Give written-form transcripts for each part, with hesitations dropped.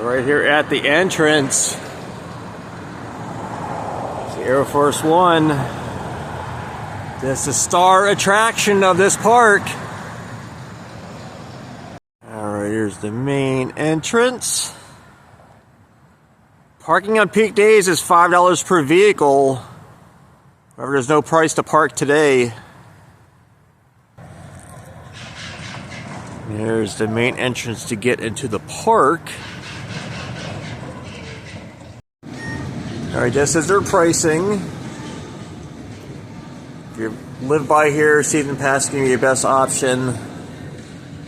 Right here at the entrance, it's the ArieForce One. That's the star attraction of this park. Alright, here's the main entrance. Parking on peak days is $5 per vehicle. However, there's no price to park today. There's the main entrance to get into the park. Alright, this is their pricing. If you live by here, season pass is going to be your best option.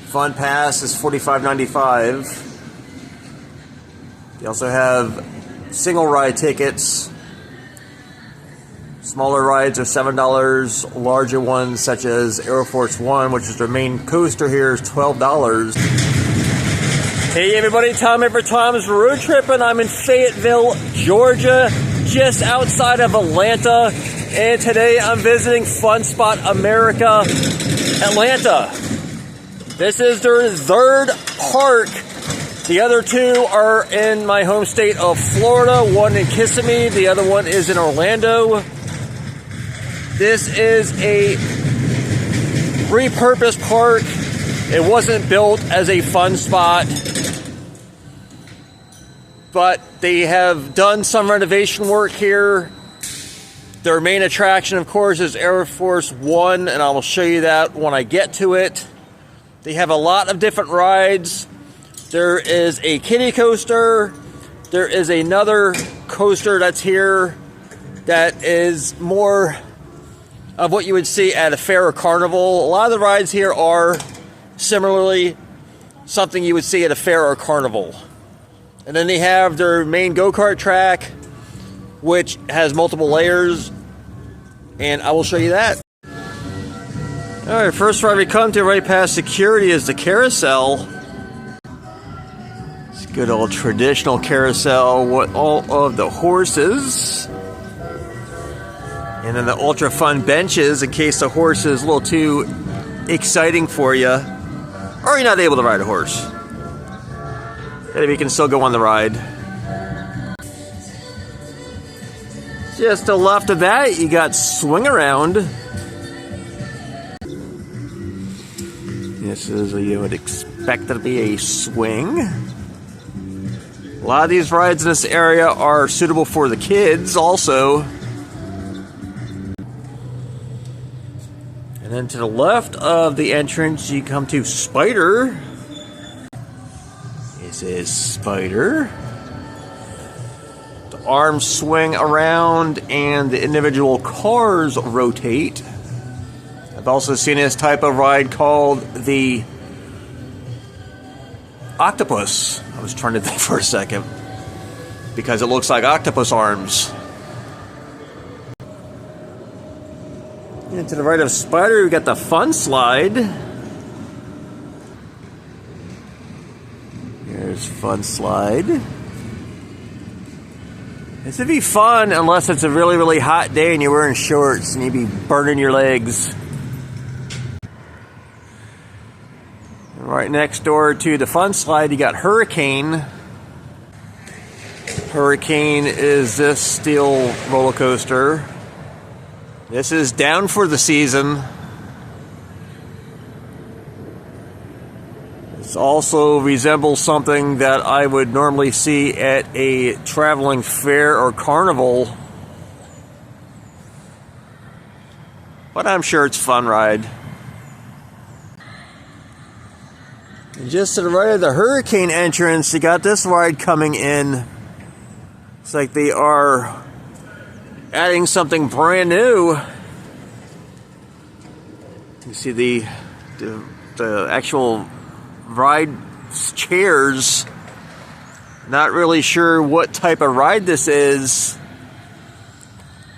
Fun pass is $45.95. They also have single ride tickets. Smaller rides are $7. Larger ones, such as ArieForce One, which is their main coaster here, is $12. Hey everybody, Tom here for Tom's Road Trip, and I'm in Fayetteville, Georgia, just outside of Atlanta. And today I'm visiting Fun Spot America, Atlanta. This is their third park. The other two are in my home state of Florida, one in Kissimmee, the other one is in Orlando. This is a repurposed park. It wasn't built as a fun spot, but they have done some renovation work here. Their main attraction, of course, is ArieForce One, and I will show you that when I get to it. They have a lot of different rides. There is a kiddie coaster. There is another coaster that's here that is more of what you would see at a fair or carnival. A lot of the rides here are similarly something you would see at a fair or carnival. And then they have their main go-kart track, which has multiple layers, and I will show you that. Alright, first ride we come to right past security is the carousel. It's a good old traditional carousel with all of the horses. And then the ultra fun benches in case the horse is a little too exciting for you, or you're not able to ride a horse. But you can still go on the ride. Just to the left of that, you got Swing Around. This is what you would expect to be a swing. A lot of these rides in this area are suitable for the kids also. And then to the left of the entrance, you come to Spider. This is Spider. The arms swing around and the individual cars rotate. I've also seen this type of ride called the Octopus. I was trying to think for a second because it looks like octopus arms. And to the right of Spider, we got the Fun Slide. Here's Fun Slide. This would be fun unless it's a really, really hot day and you're wearing shorts and you'd be burning your legs. And right next door to the Fun Slide, you got Hurricane. Hurricane is this steel roller coaster. This is down for the season. This also resembles something that I would normally see at a traveling fair or carnival. But I'm sure it's a fun ride. And just to the right of the Hurricane entrance, you got this ride coming in. It's like they are adding something brand new. You see the actual ride chairs. Not really sure what type of ride this is.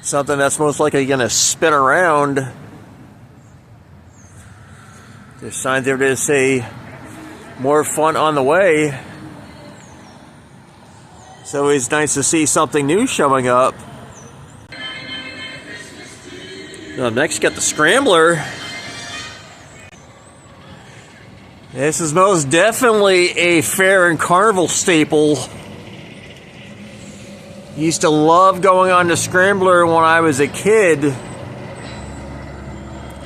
Something that's most likely going to spin around. There's signs there to say more fun on the way. It's always nice to see something new showing up. Now next, got the Scrambler. This is most definitely a fair and carnival staple. Used to love going on the Scrambler when I was a kid.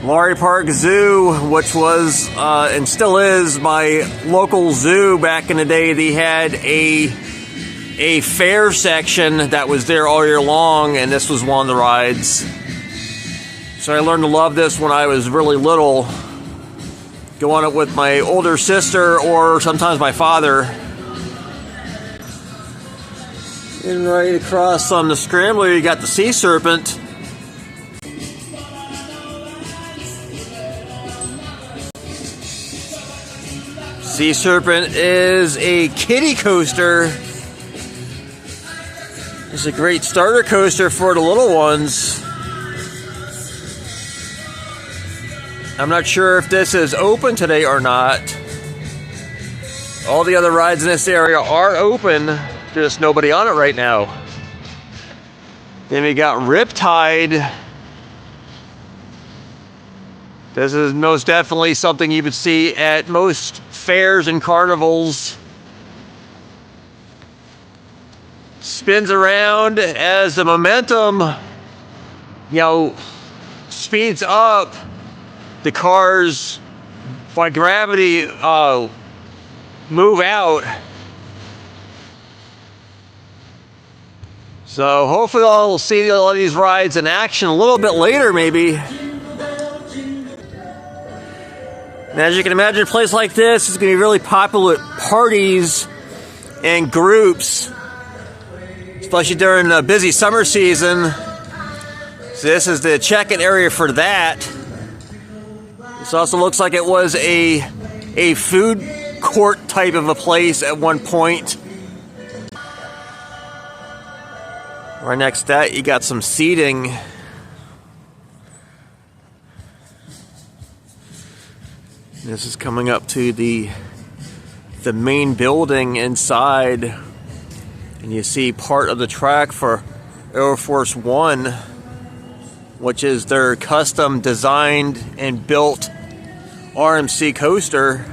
Laurie Park Zoo, which was and still is my local zoo back in the day, they had a fair section that was there all year long, and this was one of the rides. So I learned to love this when I was really little. Go on it with my older sister or sometimes my father. And right across on the Scrambler, you got the Sea Serpent. Sea Serpent is a kiddie coaster. It's a great starter coaster for the little ones. I'm not sure if this is open today or not. All the other rides in this area are open, just nobody on it right now. Then we got Riptide. This is most definitely something you would see at most fairs and carnivals. Spins around as the momentum, speeds up. The cars, by gravity, move out. So hopefully I'll see all these rides in action a little bit later, maybe. And as you can imagine, a place like this is going to be really popular at parties and groups, especially during the busy summer season. So this is the check-in area for that. This also looks like it was a food court type of a place at one point. Right next to that, you got some seating. This is coming up to the main building inside, and you see part of the track for ArieForce One, which is their custom designed and built RMC coaster.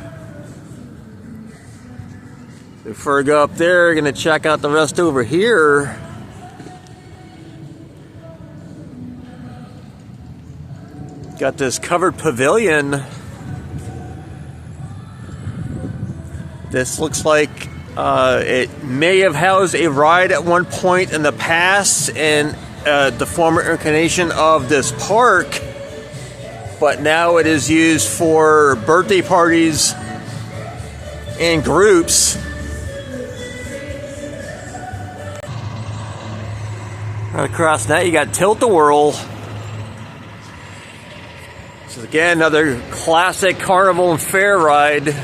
Before I go up there, I'm going to check out the rest over here. Got this covered pavilion. This looks like it may have housed a ride at one point in the past in the former incarnation of this park, but now it is used for birthday parties and groups. Right across that, you got Tilt-A-Whirl. This is again another classic carnival and fair ride.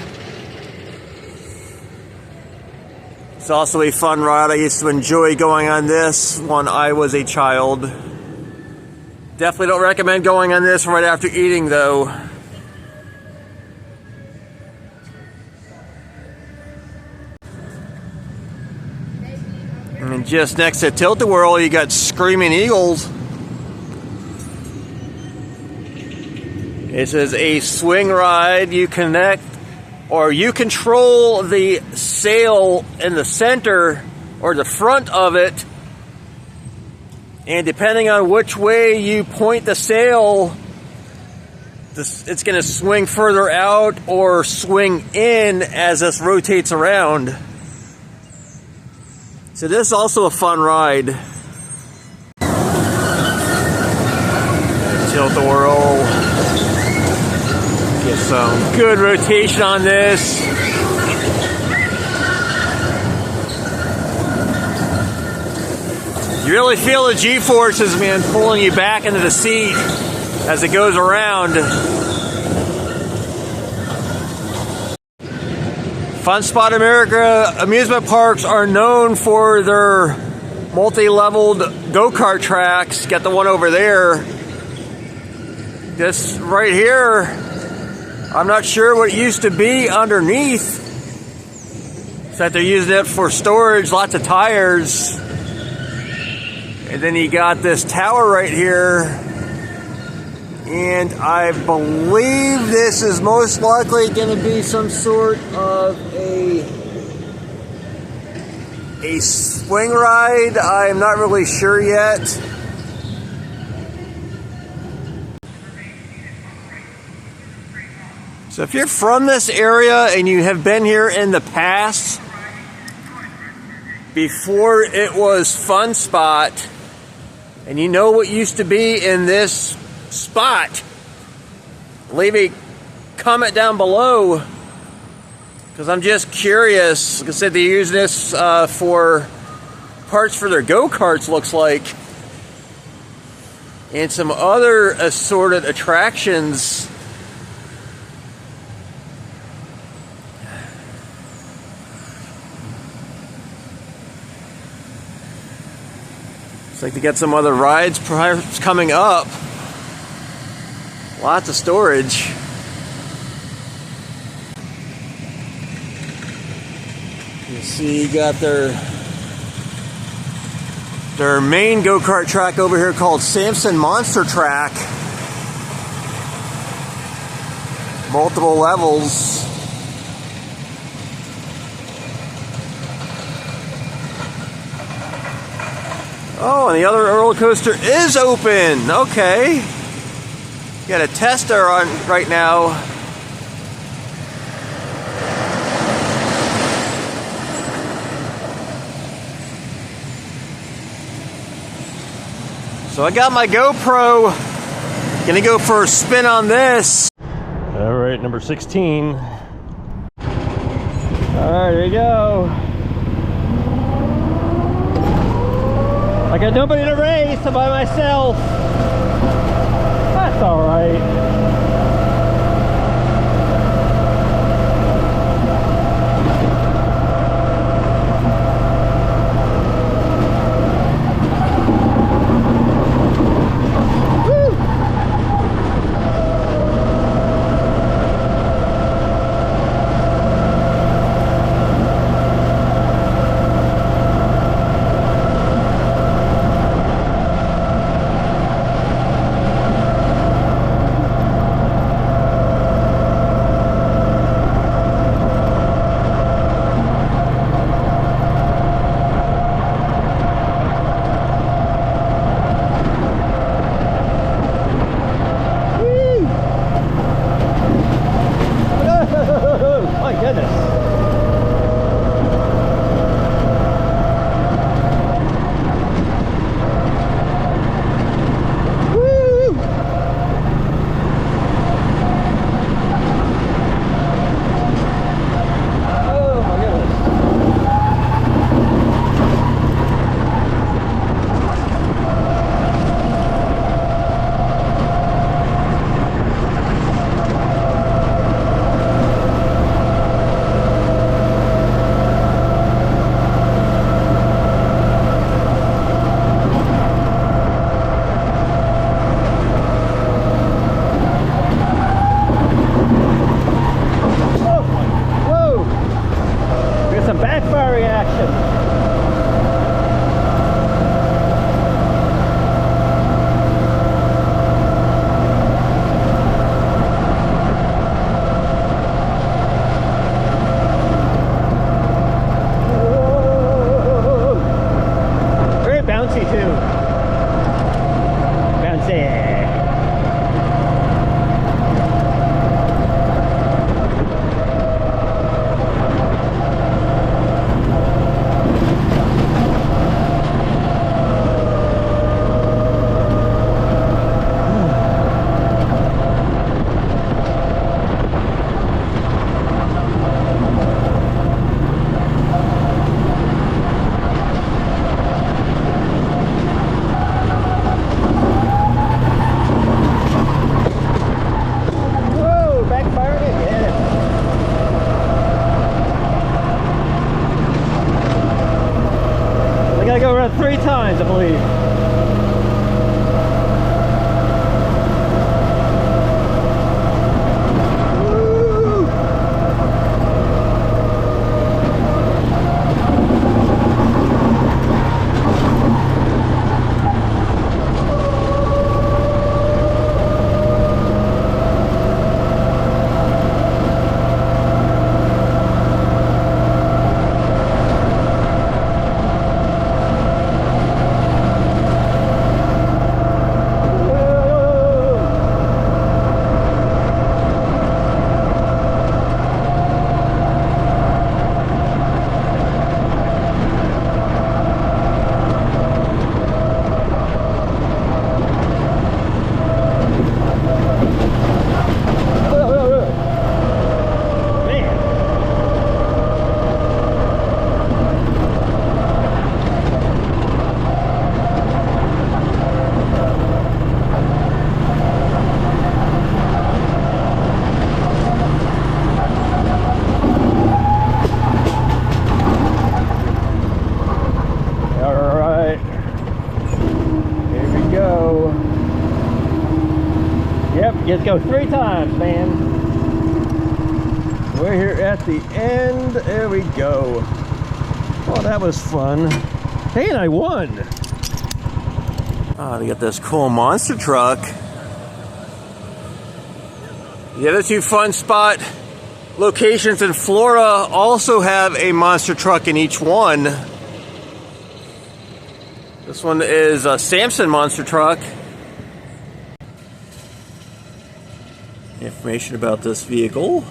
It's also a fun ride. I used to enjoy going on this when I was a child. Definitely don't recommend going on this right after eating, though. And just next to Tilt-A-Whirl, you got Screaming Eagles. This is a swing ride. You connect, or you control the sail in the center or the front of it, and depending on which way you point the sail, it's going to swing further out or swing in as this rotates around. So this is also a fun ride. Tilt-A-Whirl. Get some good rotation on this. You really feel the G-forces, man, pulling you back into the seat as it goes around. Fun Spot America amusement parks are known for their multi-leveled go-kart tracks. Got the one over there. This right here, I'm not sure what it used to be underneath. It's that they're using it for storage, lots of tires. And then you got this tower right here. And I believe this is most likely going to be some sort of a swing ride. I'm not really sure yet. So if you're from this area and you have been here in the past, before it was Fun Spot, and you know what used to be in this spot, leave a comment down below, because I'm just curious. Like I said, they use this for parts for their go-karts, looks like, and some other assorted attractions. Looks like they got some other rides perhaps coming up. Lots of storage. You see, you got their main go-kart track over here called Samson Monster Track. Multiple levels. Oh, and the other roller coaster is open. Okay. Got a tester on right now. So I got my GoPro. Gonna go for a spin on this. All right, number 16. All right, here we go. I got nobody to race. I'm by myself. That's all right. Yep, get to go 3 times, man. We're here at the end. There we go. Oh, that was fun. Hey, and I won. Oh, they got this cool monster truck. The other 2 fun spot locations in Florida also have a monster truck in each one. This one is a Samson monster truck. Information about this vehicle.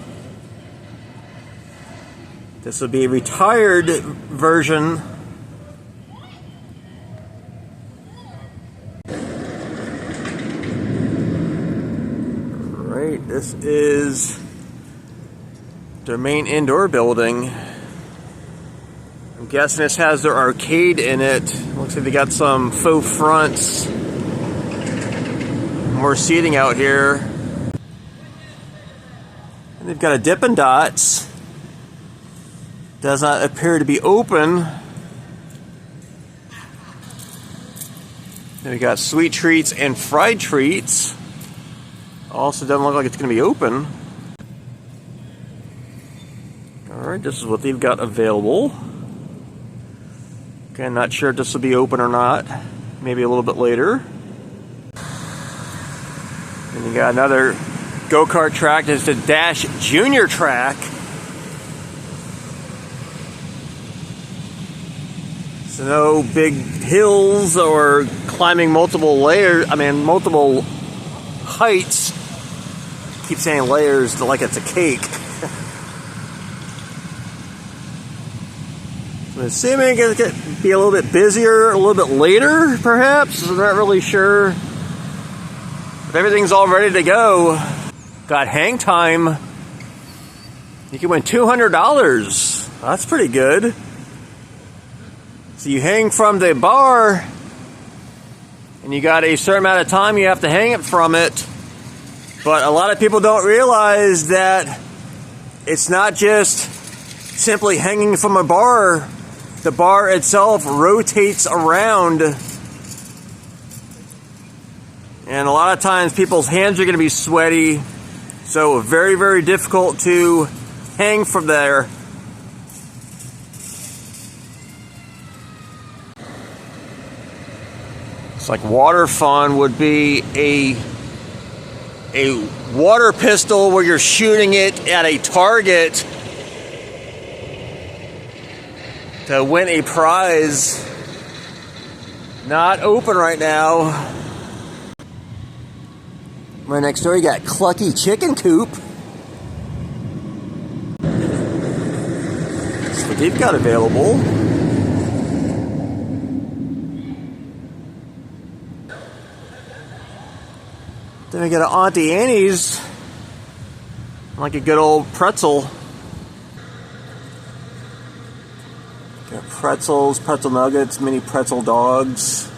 This would be a retired version. Right, this is their main indoor building. I'm guessing this has their arcade in it. Looks like they got some faux fronts. More seating out here. And they've got a Dippin' Dots. Does not appear to be open. Then we got sweet treats and fried treats. Also doesn't look like it's going to be open. Alright, this is what they've got available. Okay, I'm not sure if this will be open or not. Maybe a little bit later. And you got another go-kart track. This is the Dash Junior track. So no big hills or climbing multiple multiple heights. Keep saying layers like it's a cake. I'm assuming it's going to be a little bit busier a little bit later, perhaps. I'm not really sure. But everything's all ready to go. Got hang time. You can win $200. That's pretty good. So you hang from the bar, and you got a certain amount of time you have to hang it from it. But a lot of people don't realize that it's not just simply hanging from a bar. The bar itself rotates around. And a lot of times people's hands are going to be sweaty. So very, very difficult to hang from there. It's like water fun would be a water pistol where you're shooting it at a target to win a prize. Not open right now. Right next door you got Clucky Chicken Coop. That's what they've got available. Then we got an Auntie Annie's, like a good old pretzel. Got pretzels, pretzel nuggets, mini pretzel dogs.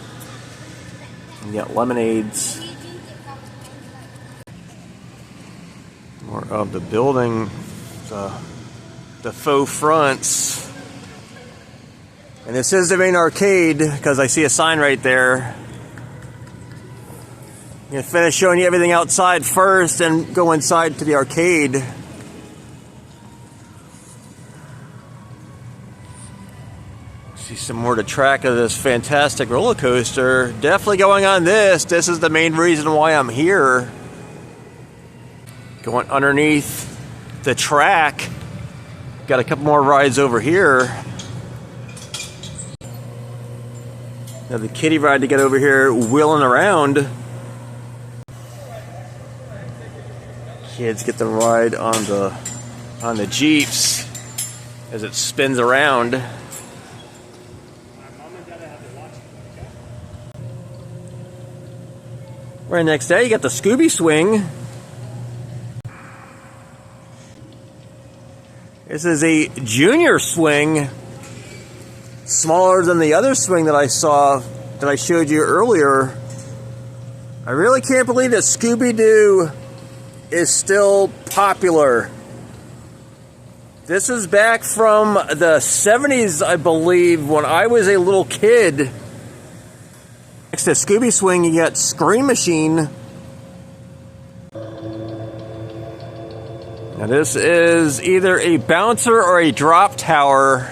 And you got lemonades. More of the building, the faux fronts. And this is the main arcade because I see a sign right there. I'm going to finish showing you everything outside first and go inside to the arcade. See some more to track of this fantastic roller coaster. Definitely going on this. This is the main reason why I'm here. Going underneath the track. Got a couple more rides over here. Now the kiddie ride to get over here wheeling around. Kids get to ride on the Jeeps as it spins around. Right next day, you got the Scooby Swing. This is a junior swing, smaller than the other swing that I showed you earlier. I really can't believe that Scooby-Doo is still popular. This is back from the 70s, I believe, when I was a little kid. Next to Scooby Swing, you got Scream Machine. Now this is either a bouncer or a drop tower.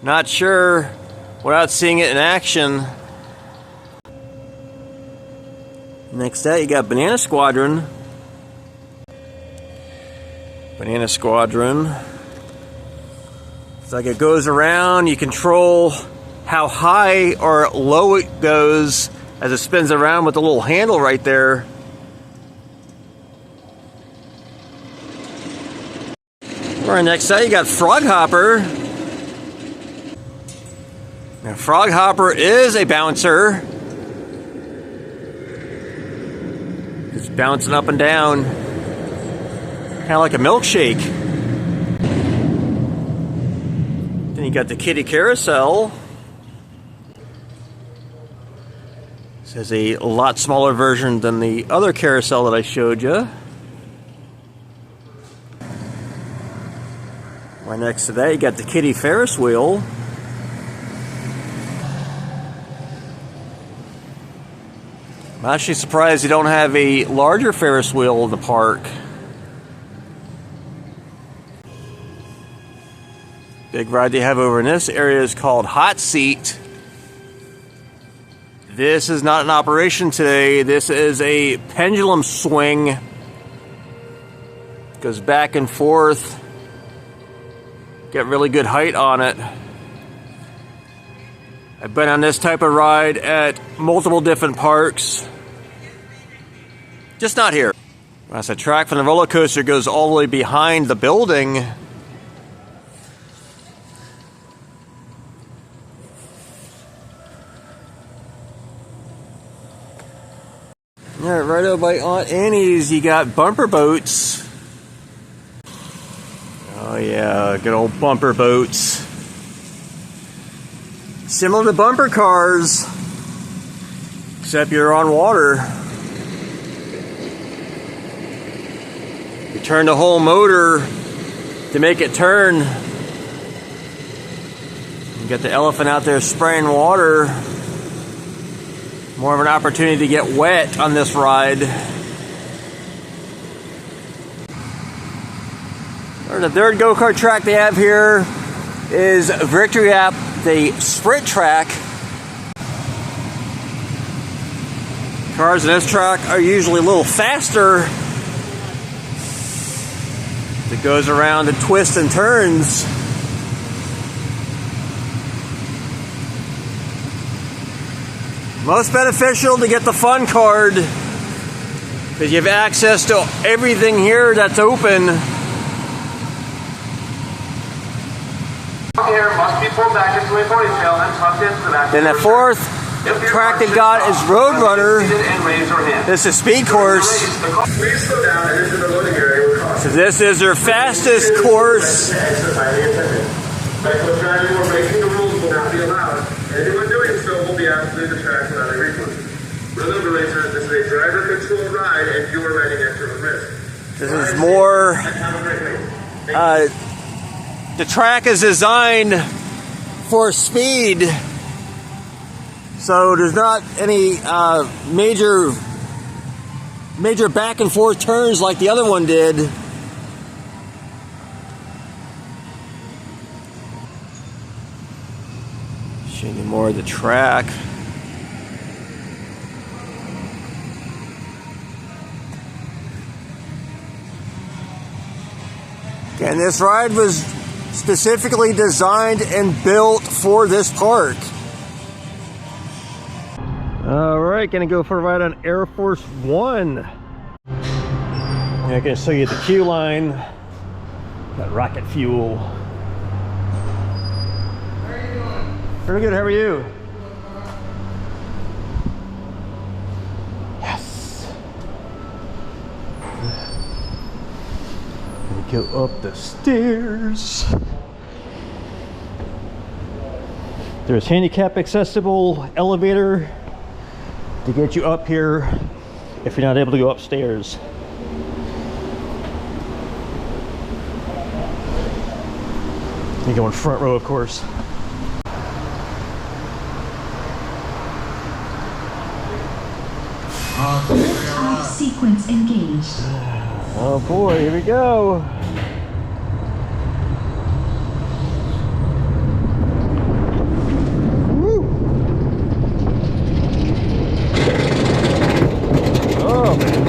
Not sure without seeing it in action. Next up, you got Banana Squadron. Banana Squadron. It's like it goes around. You control how high or low it goes as it spins around with the little handle right there. Alright, next up, you got Frog Hopper. Now, Frog Hopper is a bouncer. It's bouncing up and down, kind of like a milkshake. Then you got the Kitty Carousel. This is a lot smaller version than the other carousel that I showed you. Right next to that, you got the Kitty Ferris wheel. I'm actually surprised you don't have a larger Ferris wheel in the park. Big ride they have over in this area is called Hot Seat. This is not in operation today. This is a pendulum swing. Goes back and forth. Get really good height on it. I've been on this type of ride at multiple different parks. Just not here. That's a track from the roller coaster goes all the way behind the building. Alright, right over by Aunt Annie's, you got bumper boats. Oh yeah, good old bumper boats. Similar to bumper cars, except you're on water. You turn the whole motor to make it turn. You got the elephant out there spraying water. More of an opportunity to get wet on this ride. The third go-kart track they have here is Victory Lap, the sprint track. Cars in this track are usually a little faster. It goes around and twists and turns. Most beneficial to get the fun card because you have access to everything here that's open. Here must be pulled back into a ponytail and tucked into the back. Then the fourth track they got is Roadrunner. This is Speed Course. Please slow down and enter the loading area with caution. So this is their fastest course. Reckless driving or breaking the rules will not be allowed. Anyone doing so will be asked to leave the track without a refund. Remember, racers, this is a driver-controlled ride and you are riding at your own risk. This is more. The track is designed for speed, so there's not any major back and forth turns like the other one did. Showing you more of the track. And this ride was specifically designed and built for this park. Alright, gonna go for a ride on ArieForce One. I'm gonna show you the queue line. Got rocket fuel. How are you doing? Pretty good, how are you? Yes. Gonna go up the stairs. There's handicap accessible elevator to get you up here if you're not able to go upstairs. You go in front row, of course. They are Sequence engaged. Oh boy, here we go. Woo. Oh man.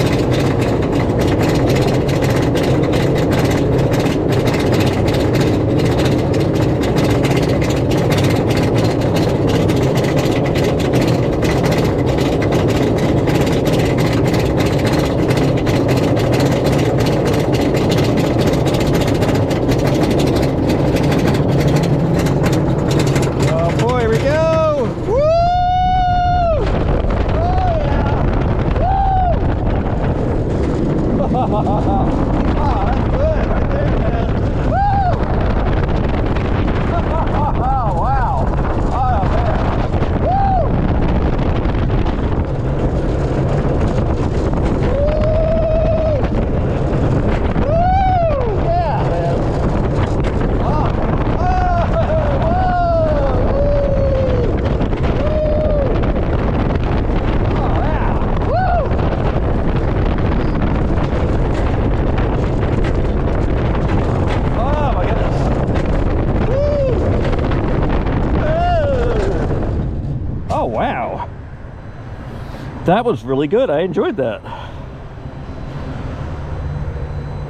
That was really good. I enjoyed that.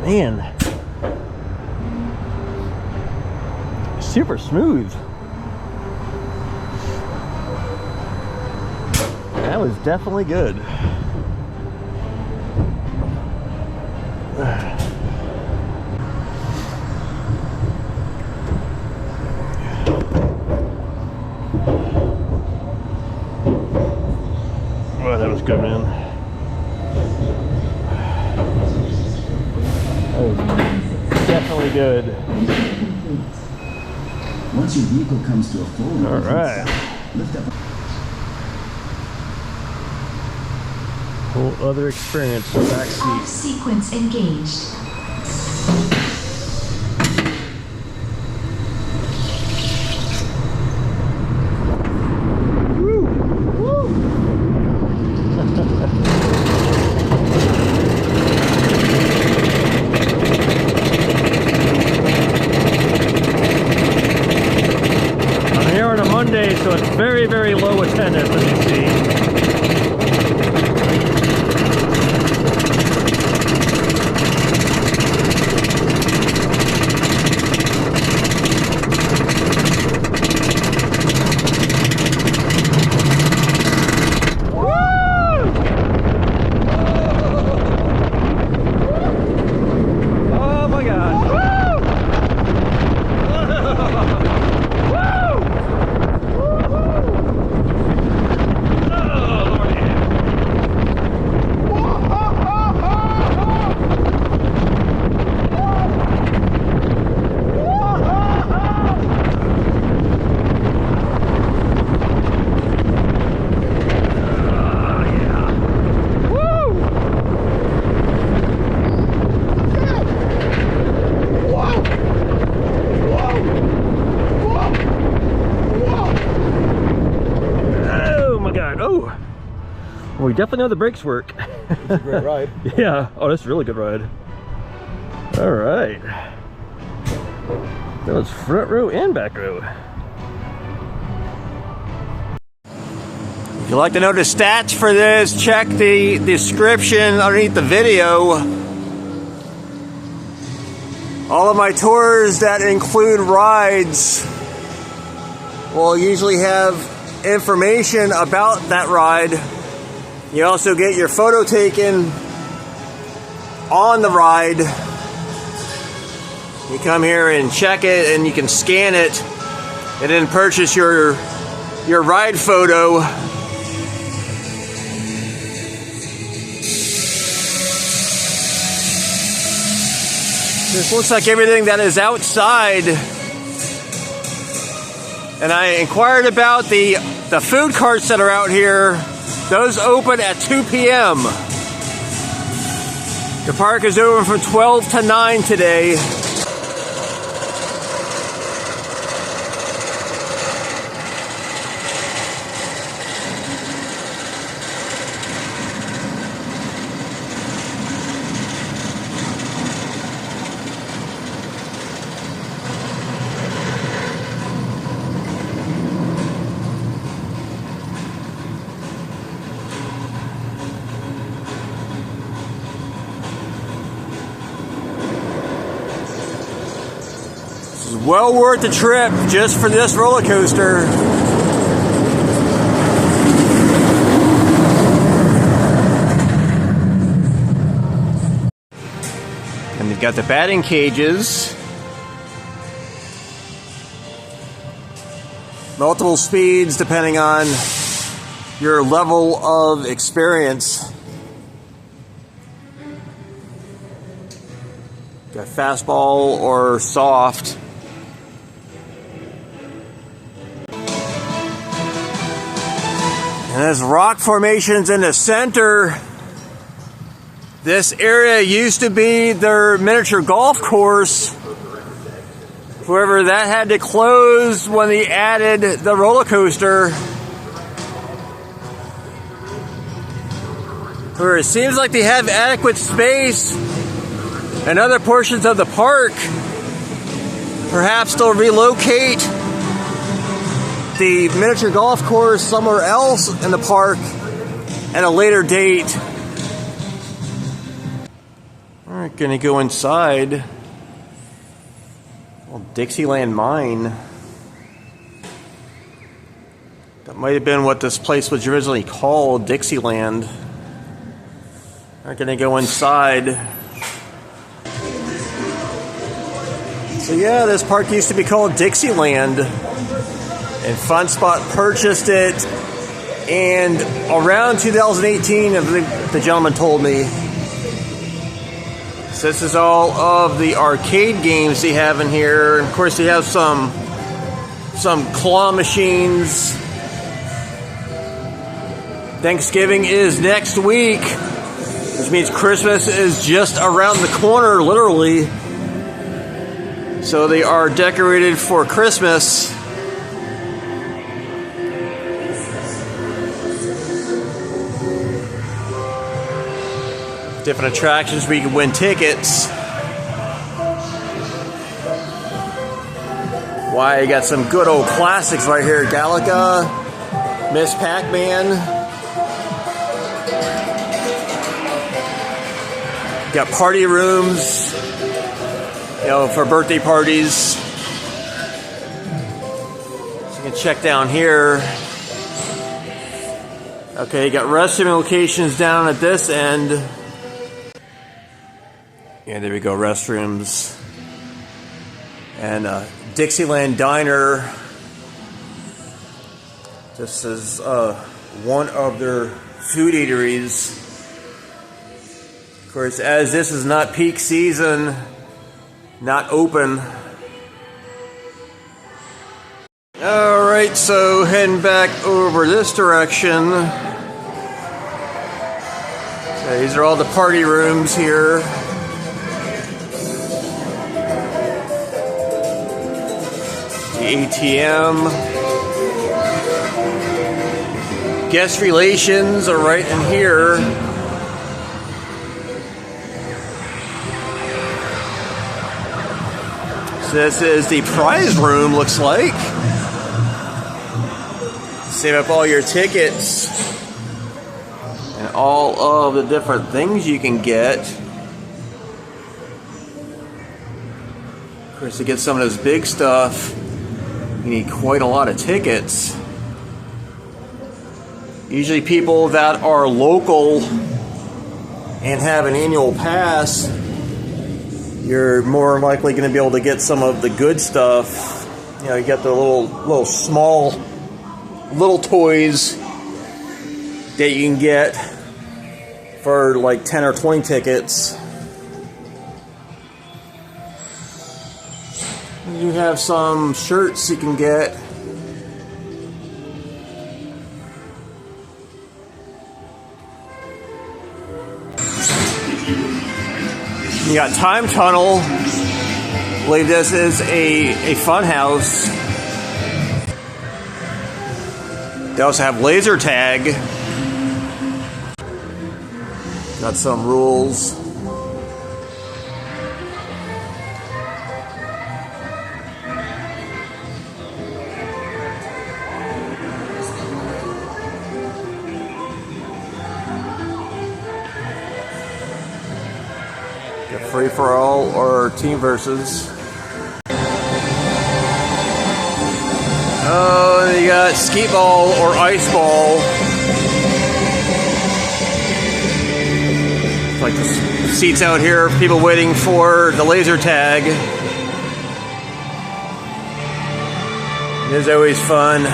Man. Super smooth. That was definitely good. Oh, that was good, man. That was definitely good. Once your vehicle comes to a full all right. lift up. Whole other experience. Back seat. Off sequence engaged. So it's very, very low attendance, as you see. Oh my God. Well, we definitely know the brakes work. It's a great ride. Yeah. Oh, that's a really good ride. All right. That was front row and back row. If you'd like to know the stats for this, check the description underneath the video. All of my tours that include rides will usually have information about that ride. You also get your photo taken on the ride. You come here and check it, and you can scan it and then purchase your ride photo. This looks like everything that is outside. And I inquired about the food carts that are out here. Those open at 2 p.m. The park is open from 12 to 9 today. Well worth the trip just for this roller coaster. And they've got the batting cages. Multiple speeds depending on your level of experience. Got fastball or soft. And there's rock formations in the center. This area used to be their miniature golf course. However, that had to close when they added the roller coaster. However, it seems like they have adequate space in other portions of the park. Perhaps they'll relocate the miniature golf course somewhere else in the park at a later date. Alright, gonna go inside. Well, Dixieland Mine. That might have been what this place was originally called, Dixieland. Alright, gonna go inside. So yeah, this park used to be called Dixieland. And Fun Spot purchased it. And around 2018, I believe the gentleman told me. So this is all of the arcade games they have in here. Of course, they have some claw machines. Thanksgiving is next week, which means Christmas is just around the corner, literally. So they are decorated for Christmas. Different attractions where you can win tickets. Why, you got some good old classics right here. Galaga, Miss Pac-Man. Got party rooms, you know, for birthday parties. So you can check down here. Okay, you got restroom locations down at this end. Yeah, there we go, restrooms. And Dixieland Diner. This is one of their food eateries. Of course, as this is not peak season, not open. Alright, so heading back over this direction. Okay, these are all the party rooms here. ATM. Guest relations are right in here. So this is the prize room, looks like. Save up all your tickets and all of the different things you can get. Of course, to get some of this big stuff, you need quite a lot of tickets. Usually people that are local and have an annual pass, you're more likely going to be able to get some of the good stuff. You know, you get the little small little toys that you can get for like 10 or 20 tickets. You have some shirts you can get. You got Time Tunnel. I believe this is a fun house. They also have laser tag. Got some rules. Free for all or team versus. Oh, you got skeet ball or ice ball. It's like the seats out here, people waiting for the laser tag. It is always fun.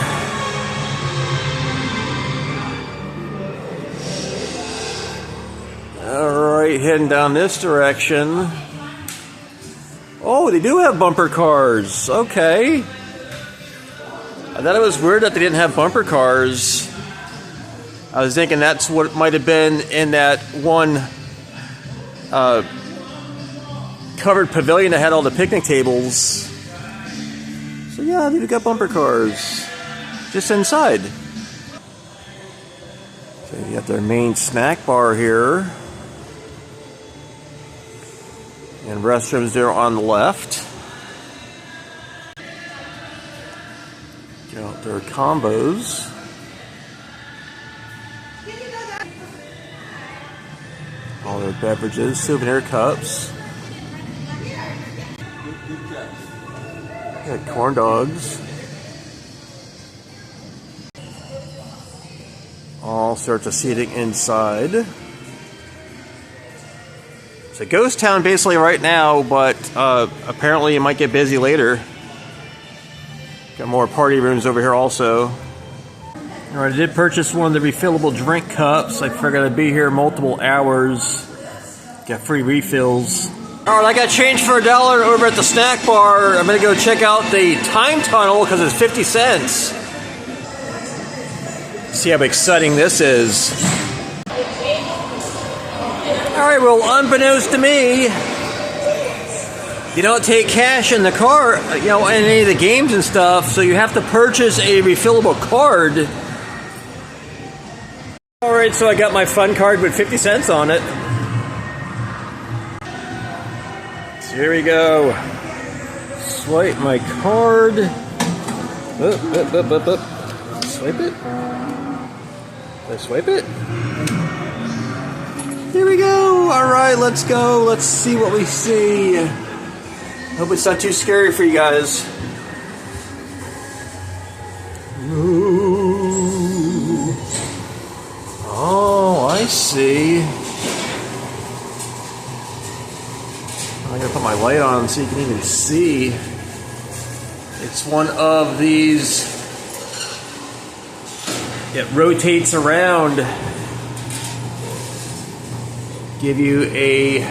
Alright, heading down this direction. Oh, they do have bumper cars. Okay. I thought it was weird that they didn't have bumper cars. I was thinking that's what it might have been in that one covered pavilion that had all the picnic tables. So yeah, they do got bumper cars. Just inside. So you got their main snack bar here. And restrooms there on the left. Got their combos. All their beverages, souvenir cups. Got corn dogs. All sorts of seating inside. It's a ghost town basically right now, but apparently it might get busy later. Got more party rooms over here also. Alright, I did purchase one of the refillable drink cups. I figured I'd be here multiple hours. Got free refills. Alright, I got change for $1 over at the snack bar. I'm gonna go check out the time tunnel because it's 50 cents. See how exciting this is. Alright, well, unbeknownst to me, you don't take cash in the car, you know, in any of the games and stuff, so you have to purchase a refillable card. Alright, so I got my fun card with 50 cents on it. So here we go. Swipe my card. Swipe it. Did I swipe it? Here we go. Alright, let's go. Let's see what we see. Hope it's not too scary for you guys. Ooh. Oh, I see. I'm gonna put my light on so you can even see. It's one of these. It rotates around. Give you a.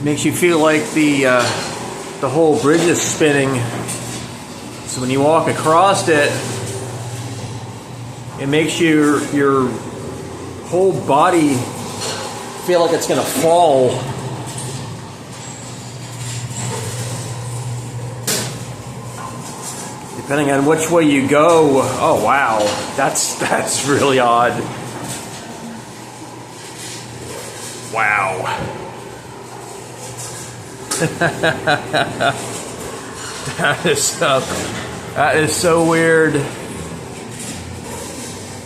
Makes you feel like the whole bridge is spinning. So when you walk across it, it makes your whole body feel like it's gonna fall. Depending on which way you go. Oh wow, that's really odd. Wow. That is so weird.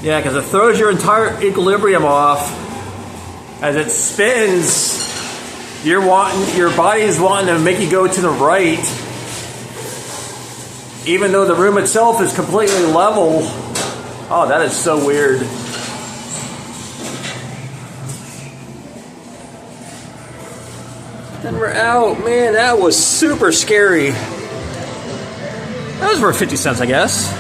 Yeah, because it throws your entire equilibrium off as it spins. Your body is wanting to make you go to the right, even though the room itself is completely level. Oh, that is so weird. Then we're out. Man, that was super scary. That was worth 50 cents, I guess.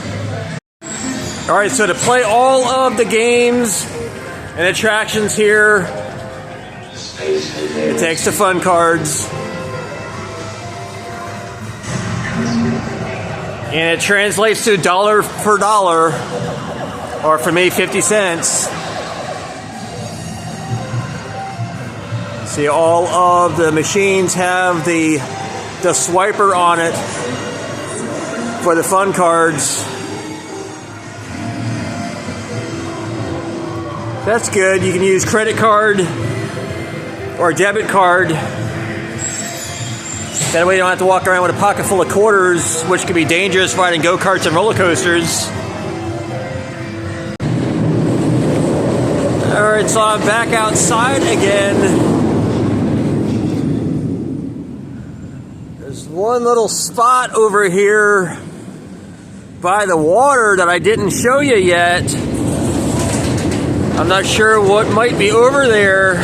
Alright, so to play all of the games and attractions here, it takes the fun cards. And it translates to $1 per dollar, or for me, 50 cents. See, all of the machines have the swiper on it for the fun cards. That's good. You can use credit card or debit card. That way you don't have to walk around with a pocket full of quarters, which can be dangerous riding go-karts and roller coasters. Alright, so I'm back outside again. There's one little spot over here by the water that I didn't show you yet. I'm not sure what might be over there.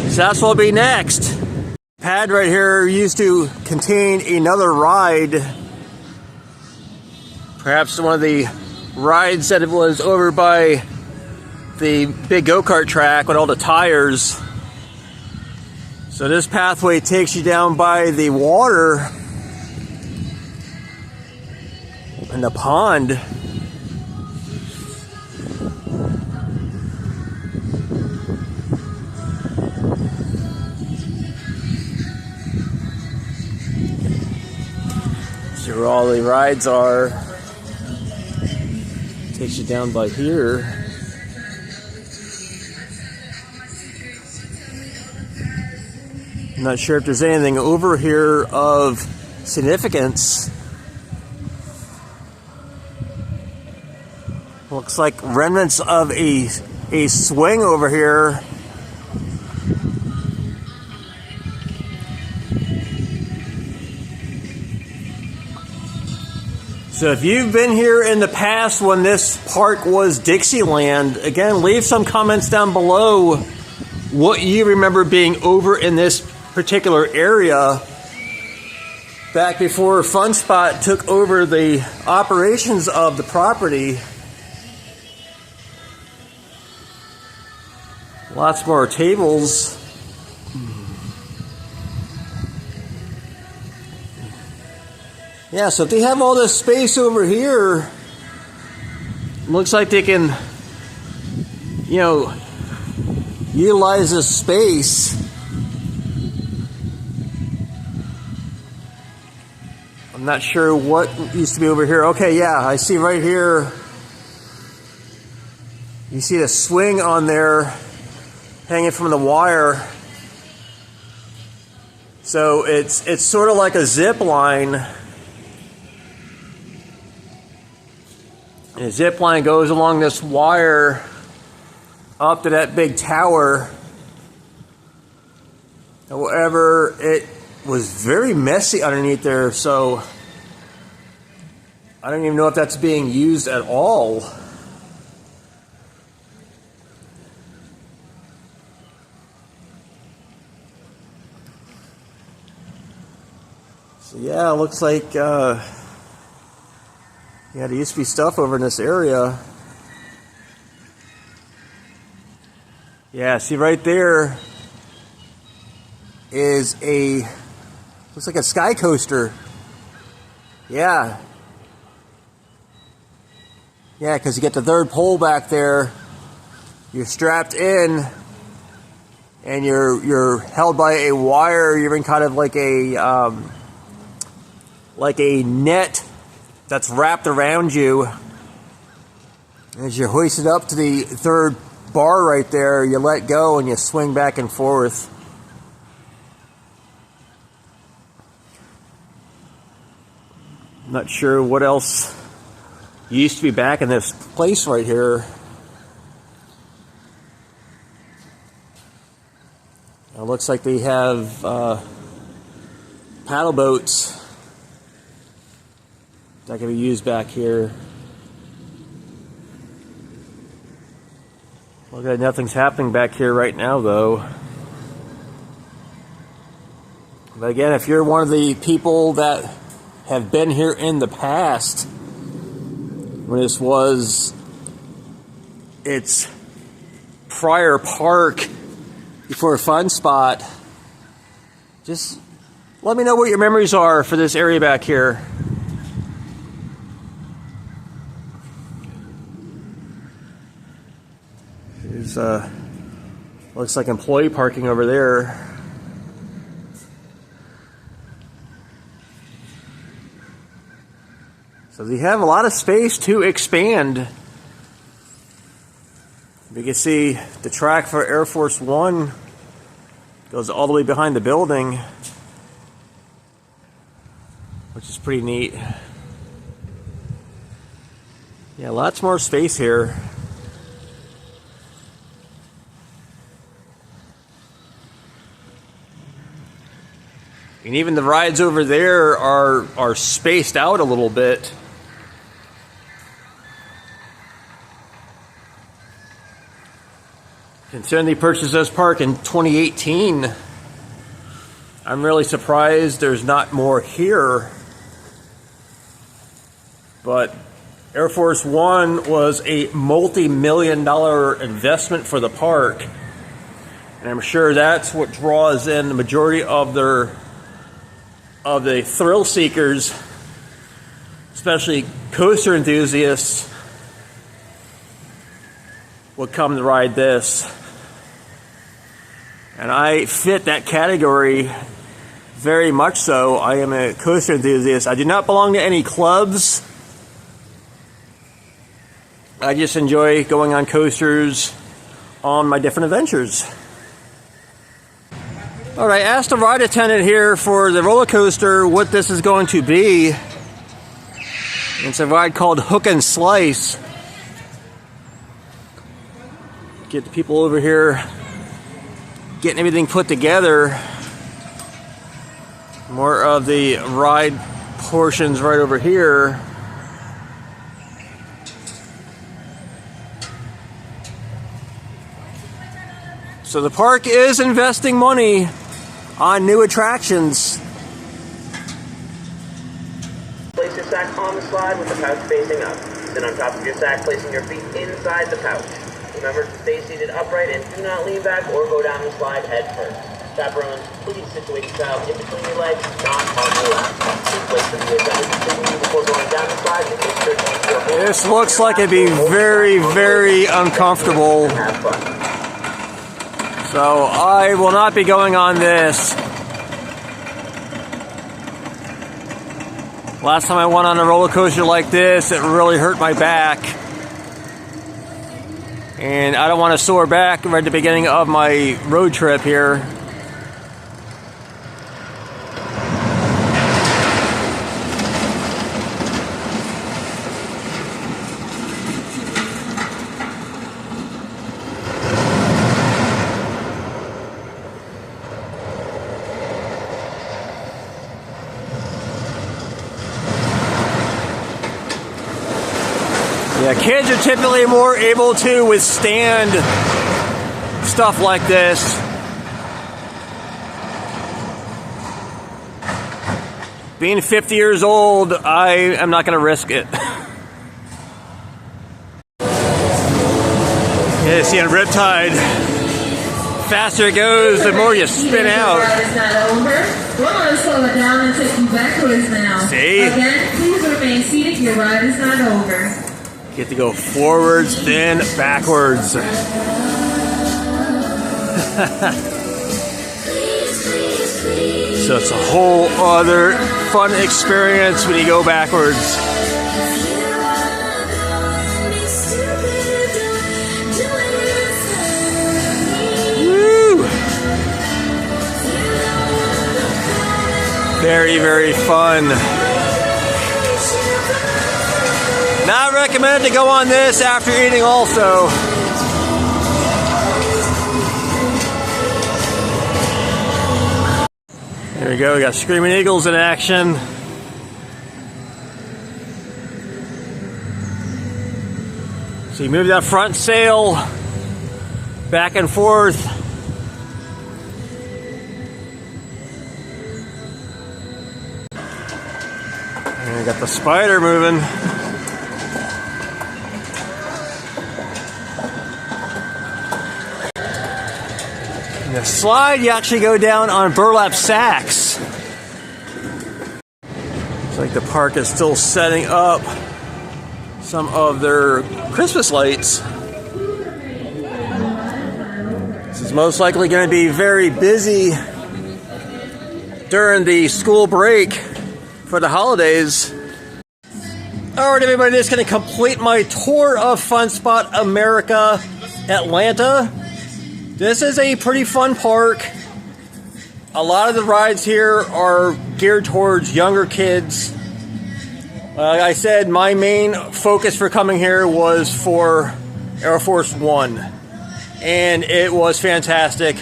So that's what'll be next. Pad right here used to contain another ride. Perhaps one of the rides that it was over by the big go-kart track with all the tires. So this pathway takes you down by the water and the pond. See where all the rides are. Takes you down by here. I'm not sure if there's anything over here of significance. Looks like remnants of a swing over here. So if you've been here in the past when this park was Dixieland, again, leave some comments down below what you remember being over in this particular area back before Fun Spot took over the operations of the property. Lots more tables. Yeah, so if they have all this space over here, looks like they can, you know, utilize this space. I'm not sure what used to be over here. Okay, yeah, I see right here. You see the swing on there hanging from the wire. So it's sort of like a zip line. And the zip line goes along this wire up to that big tower. However, it was very messy underneath there, so I don't even know if that's being used at all. So yeah, it looks like yeah, there used to be stuff over in this area. Yeah, see right there is looks like a sky coaster. Yeah. Yeah, because you get the third pole back there. You're strapped in and you're held by a wire. You're in kind of like a net that's wrapped around you. As you're hoisted up to the third bar right there, you let go and you swing back and forth. I'm not sure what else used to be back in this place right here. It looks like they have paddle boats that can be used back here. Look at nothing's happening back here right now though. But again, if you're one of the people that have been here in the past, when this was its prior park before Fun Spot, just let me know what your memories are for this area back here. There's looks like employee parking over there. So they have a lot of space to expand. You can see the track for ArieForce One goes all the way behind the building, which is pretty neat. Yeah, lots more space here. And even the rides over there are spaced out a little bit. Considering they purchased this park in 2018, I'm really surprised there's not more here. But ArieForce One was a multi-million-dollar investment for the park, and I'm sure that's what draws in the majority of the thrill seekers, especially coaster enthusiasts, would come to ride this. And I fit that category very much so. I am a coaster enthusiast. I do not belong to any clubs. I just enjoy going on coasters on my different adventures. Alright, I asked the ride attendant here for the roller coaster what this is going to be. It's a ride called Hook and Slice. Get the people over here getting everything put together. More of the ride portions right over here. So the park is investing money on new attractions. Place your sack on the slide with the pouch facing up. Then on top of your sack, placing your feet inside the pouch. Remember to stay seated upright and do not lean back or go down the slide head first. Chaperones, please situate the child in between your legs, not on your lap. Please place the knee assembly before going down the slide and make sure to use your hands. This looks like it'd be very, very uncomfortable. Have fun. So I will not be going on this. Last time I went on a roller coaster like this, it really hurt my back. And I don't want to sore back right at the beginning of my road trip here. Yeah, kids are typically more able to withstand stuff like this. Being 50 years old, I am not going to risk it. Yeah, see on Riptide, faster it goes, the more you spin out. It's not over. We're going to slow it down and take you backwards now. See? Again, please remain seated. Your ride is not over. Get to go forwards, then backwards. So it's a whole other fun experience when you go backwards. Woo! Very, very fun. Not recommended to go on this after eating also. There we go, we got Screaming Eagles in action. So you move that front sail back and forth. And we got the spider moving. In the slide, you actually go down on burlap sacks. It's like the park is still setting up some of their Christmas lights. This is most likely going to be very busy during the school break for the holidays. Alright everybody, just going to complete my tour of Fun Spot America Atlanta. This is a pretty fun park. A lot of the rides here are geared towards younger kids. Like I said, my main focus for coming here was for ArieForce One, and it was fantastic.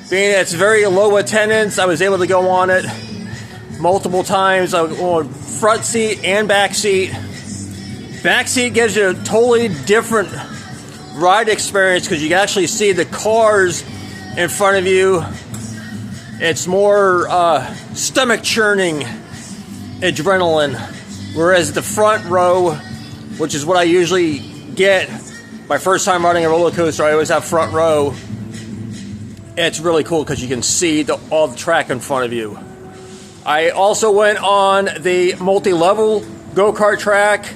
Being it's very low attendance, I was able to go on it multiple times. I was on front seat and back seat. Back seat gives you a totally different ride experience because you can actually see the cars in front of you. It's more stomach churning adrenaline, whereas the front row, which is what I usually get my first time riding a roller coaster, I always have front row. It's really cool because you can see all the track in front of you. I also went on the multi-level go-kart track.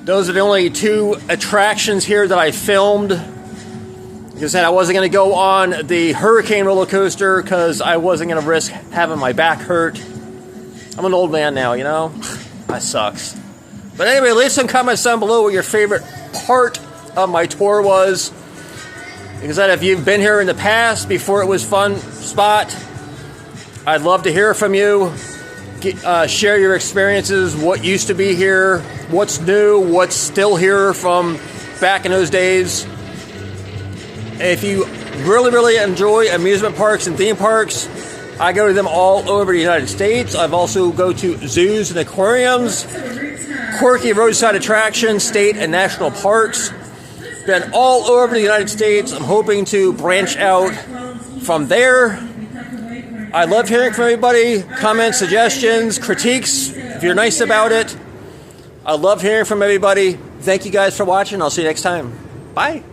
Those are the only 2 attractions here that I filmed. Like I said, I wasn't going to go on the Hurricane roller coaster because I wasn't going to risk having my back hurt. I'm an old man now, you know? That sucks. But anyway, leave some comments down below what your favorite part of my tour was. Like I said, if you've been here in the past before it was fun spot, I'd love to hear from you. Share your experiences, what used to be here, what's new, what's still here from back in those days. If you really enjoy amusement parks and theme parks, I go to them all over the United States. I've also go to zoos and aquariums, quirky roadside attractions, state and national parks. Been all over the United States. I'm hoping to branch out from there. I love hearing from everybody. Comments, suggestions, critiques, if you're nice about it. I love hearing from everybody. Thank you guys for watching. I'll see you next time. Bye.